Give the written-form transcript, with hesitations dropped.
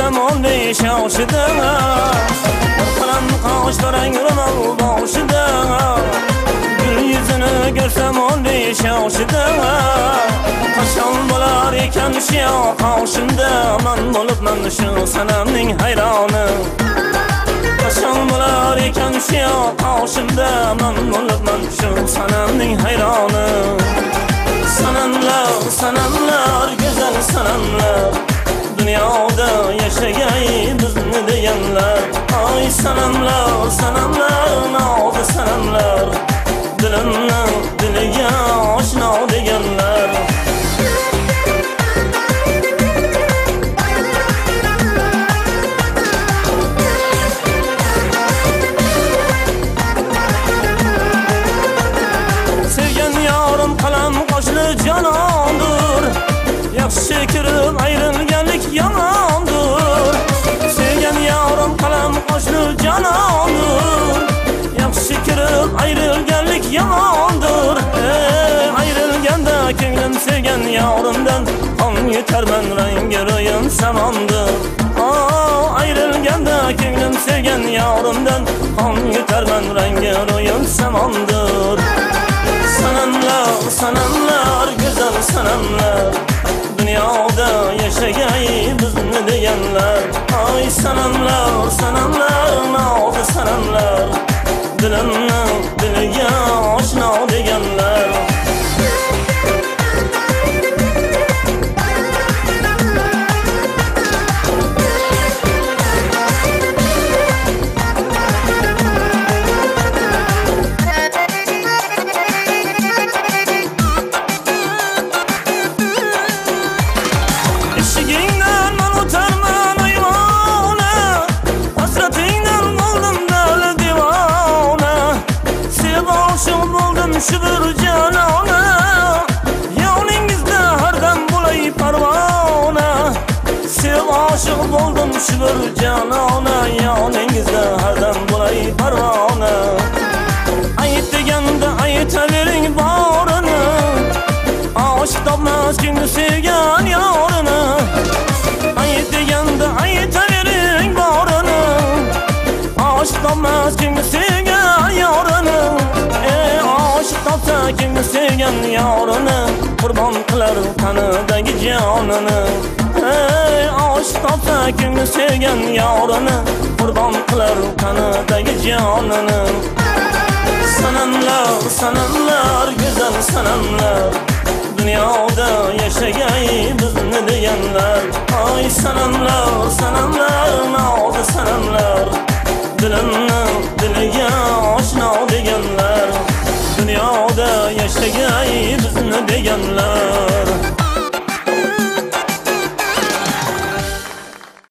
görsem oldu şaşıda Kalan kaşların roman başıda Gül yüzünü görsem oldu şaşıda Kaşan bular eken şu karşında Man bulup man şu sanamning hayranı Kaşan bular eken şu karşında Man bulup man şu sanamning hayranı Sanamlar, sanamlar, güzel sanamlar Dünyada yaşayay bizni deyenler Ay sanamlar, sanamlar, nağdı sanamlar Dilimden diliga aşina degenler Sevgen yarım kalam kaşlı canandır Yakşı kirib ayrılganlik yamandır Sevgen yarım kalam kaşlı canandır Yakşı kirib ayrılganlik yamandır Ayrılganda ko'nglim sevgen yarımdan Qon yetarman rangi ro'yim samandır Ayrılganda ko'nglim sevgen yarımdan Qon yetarman rangi ro'yim samandır Sanamlar, sanamlar, güzel sanamlar Dünyada yaşayay bizni deyenler Ay sanamlar, sanamlar, nağdı sanamlar Dilimden diliga aşina degenler Şu bir canana Yoningizda hardam bo'lay parvona Sev aşık boldum şu bir canana Yoningizda hardam bo'lay parvona Ayt deganda aytavering borini Aşık topmas kimni sevgan yorini Ayt deganda aytavering borini Aşık topmas kimni sevgan yorini Aşık topsa kimni sevgan yorini Qurbon qilar tanidagi jonini Aşık topsa kimni sevgan yorini Qurbon qilar tanidagi jonini Sanamlar, sanamlar, güzel sanamlar Dünyada yaşayay bizni deyenler Ay sanamlar, sanamlar, nağdı sanamlar Dilimden diliga aşina degenler Dünyada yaşayay bizni degenler